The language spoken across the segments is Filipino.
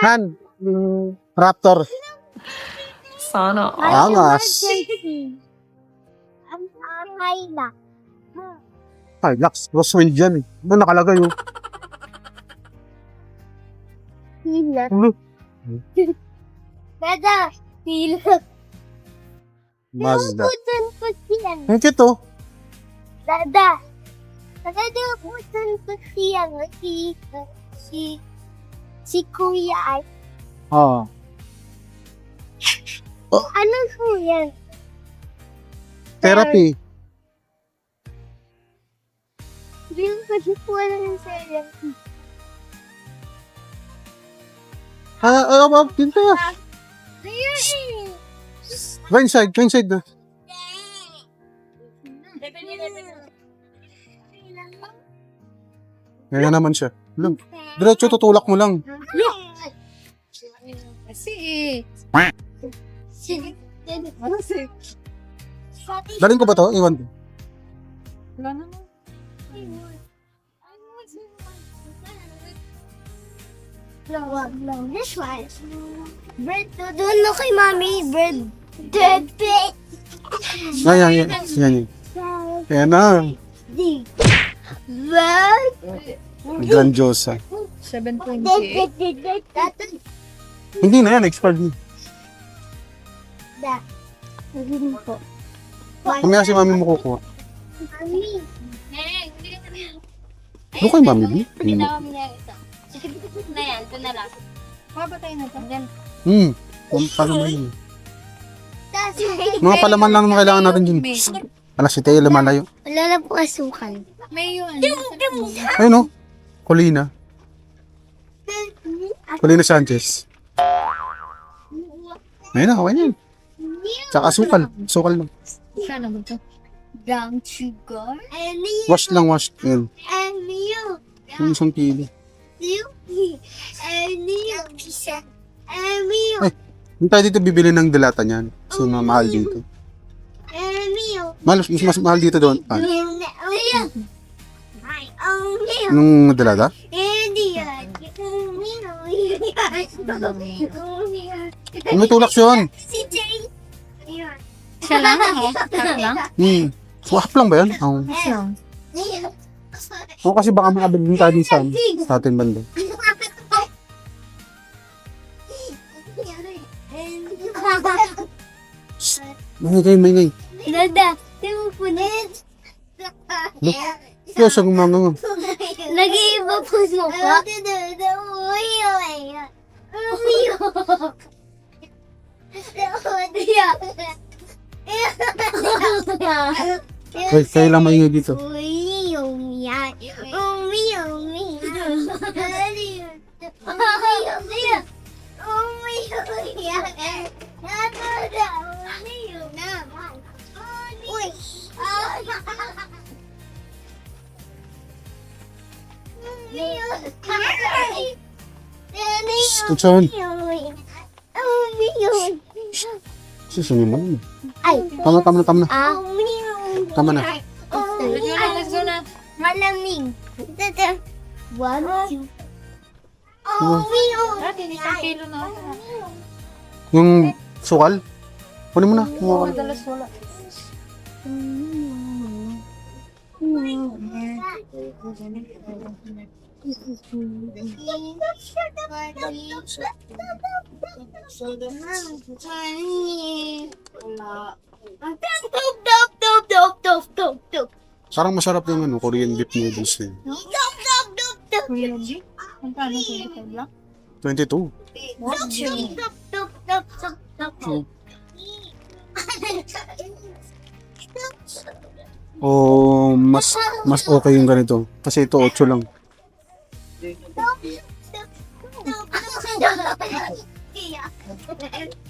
Han, Raptor. Sana. Angas. Hilux. Crosswind yan eh. Ano nakalagay oh? Ano? Dada, hilak. Mazda. Nabutan pa siya. Ang cute oh. Dada. Nabutan pa siya. Si Kuya ay. Ah. Ano kuya? Therapy. Hindi ko kasi po alam sa iyo. Dito ya. Ayun. Go inside na. Ngayon naman siya. Alam, diretso tutulak mo lang. Kasi Sige. Daling ko ba to? Iwan ko. wala naman. This one. Bird. Doon na kay Mami. Bird. Dead pet. Yan. Yan na. Bird. Grandiosa. 728. Hindi na yan, expired na. Hindi po. Mamaya si mami mo kukuha. Mami. Ano kayo mami mo? Na yan, ito na lang. Mabatay na to. Palaman yun. Mga palaman lang naman kailangan natin dyan. Alas si Teo, lumalayo. Wala na po asukal. May yun. Ayun o. Colina. Colina Sanchez. Ayun na, okay na yun. Tsaka sukal. Sukal lang. Sana ba to? Brown sugar. And Wash lang, wash. Ayun. you. Yung isang kilo. And you. And you. Hindi tayo dito bibili ng dilata niyan. So, mahal dito. And you. Mas mahal dito doon. Ah, And nung dilata? May tulak yun. Si Jay. Siya lang eh. Siya lang. Swap lang ba yan? Oo. Oo, kasi baka makabili tayo din sa atin banda. Maingay. Dada, tingnan po na. Kaya siya gumamang. Nag-iiba po sa mukha. Ay, kaya lang maingay dito. Tutsahan. Susunod naman. Ay. Tama na. Tama na. Let's go na. Malamig. One, two. Natin, isang kilo na. Yung sukal? Kunin mo na. Madalas wala. Parang masarap yung Korean beef noodles na yun. Kuya G? Ang paano sa ito lang? 22. O mas okay yung ganito. Kasi ito 8 lang.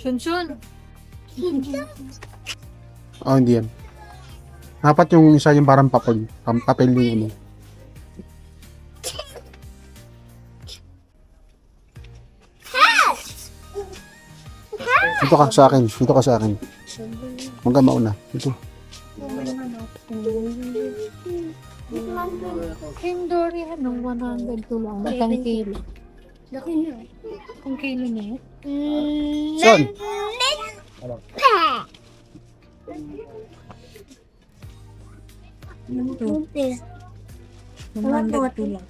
Shun. Hindi yan. Dapat yung isa yung parang papel. Papel yung ano. Dito ka sa akin. Huwag ka mauna. Dito. Yung Dory, 100 to lang. Isang kilo. Laki na. Kung kilo niya. Son. Ano to? Buntis. 100 lang.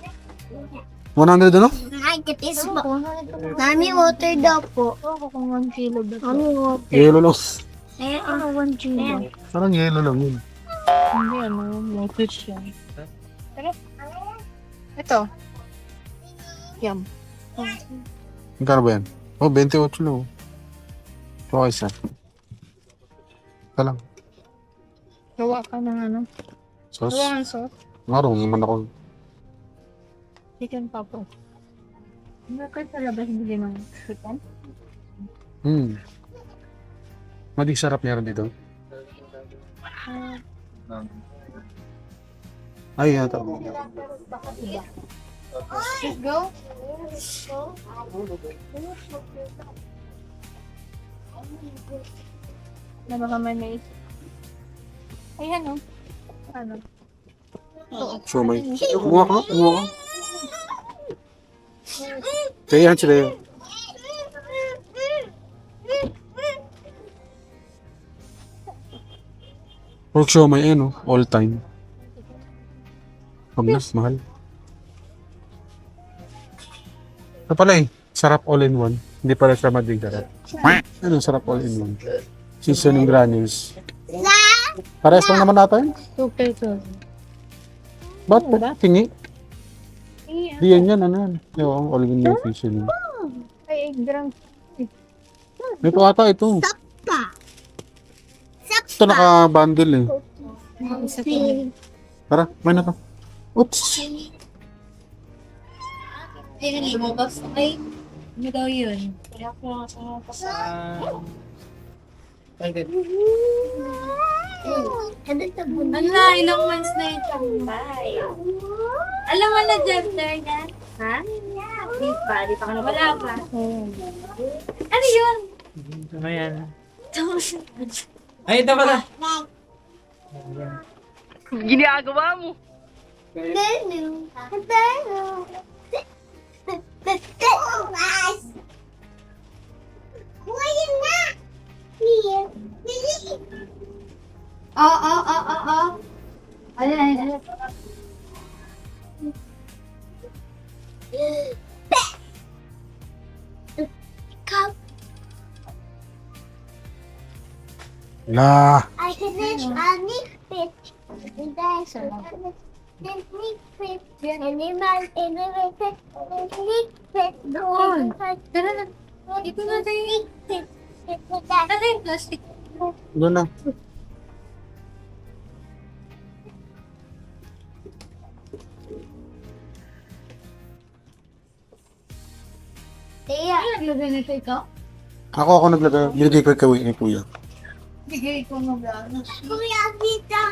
100 ano? Ay, katis ba? Mami, water daw po. Ako kung 1 kilo ba? Mami, water. Yellow lang. Eh, Ano 1 kilo? Parang yellow lang yun. Hindi ano, motos yan. Pero, ito. Yum. Magkano ba yan? Oh, 28 lang. Okay, isa. Ito lang. Gawa ka ng ano? Sauce. Gawa ng sauce. Marunong naman ako. Chicken papo. Hindi kayo sa labas bili ng chicken? Madi sarap meron dito. Ay, yata. Let's go. Na baka may mais. Ayan o. Ano? So, may... Kumuha ka? Kumuha ka? Kaya yan sila yun. Pork siomay, ano? All time. Huwag na, mahal. Ito pala eh. Sarap all in one. Hindi pala siya madigarat. Ano sarap all in one? Seasoning granules. Parehas lang naman natin. 2 pesos. Ba't Ba? tingi? Iya. Di yan yan, ano yan. Yung all in one seasoning. Ay, 8 grams. Ito ata, ito. Ito naka-bundle eh. Isa ko. Tara, may na to. Oops! Ayun, lumabas. Ay, ano daw yun? Ano na, ilang months na yung tambay. Alam mo na, Jester na? Ha? Di pa, di pa ka na. Wala pa. Ano yun? Ano yan? Ay, ito pala. Ginagawa mo. La! I can live on this fish. And that's a sneak fish. Animal in the fish. Sneak fish. Doon. Tara na. Dito na tayo. Ano yung plastic? Doon na. Tia. Naglagay nito ikaw? Ako naglagay. Binigay ko kay kuya. Bigay ko mo ba? Kuya, dito.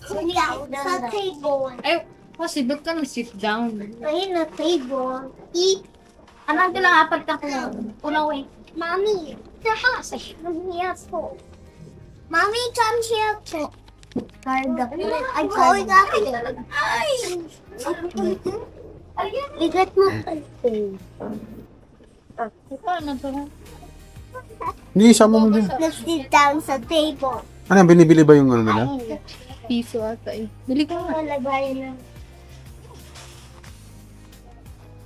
Kuya, sa table. Ay, possible ka na-sit down. Ayun na table. Eat. Anong ko lang apat na ko? Unawin. Mommy, come here po. Mommy, come here po. I call it up. Ay! Ligat mo. Ito, ano to? Hindi, isama mo din. Let's sit down sa table. Ano yan, binibili ba yung ano nila? Piso ata eh. Bili ko nga. Malagay na.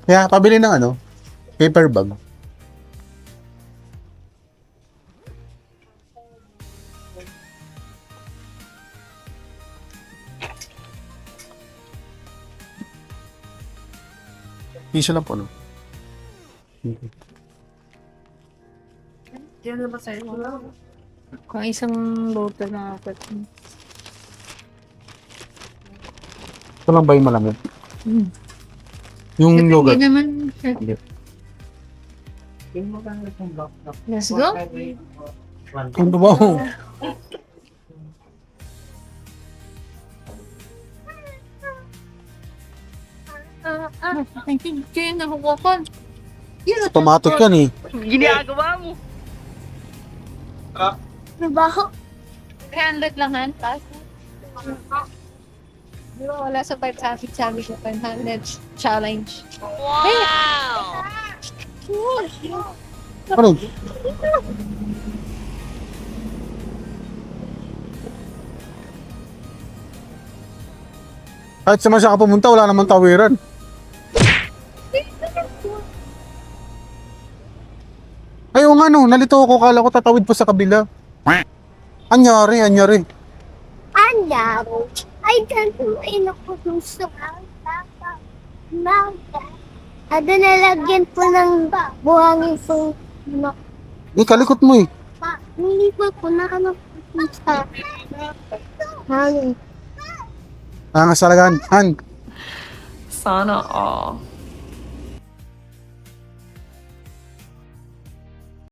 Kaya, pabili ng ano? Paper bag. Piso lang po, no? Diyan na ba sa'yo? Kung isang loto na apat. Ito lang ba yung malamig? Hmm. Yung yogurt. Hindi naman. Hindi. Let's go. Ang babaho. I think kayo nakukuha. Automatic yan eh. Ginagawa mo. Nabaho. 300 lang han. Tapos, Wala sa 500 sabi ko, 500 challenge. Wow! Ano? Kahit saan man siya ka pumunta, wala namang tawiran. Ay, o nga no, nalito ako, kala ko tatawid pa sa kabila. Anyari. Anyaro, ay gantuin ako dun sa mountain. Ada nalagyan po ng buhangin po. Kalikot mo eh. Hindi po na ano sa hangin. Angas talaga, Han. Sana all.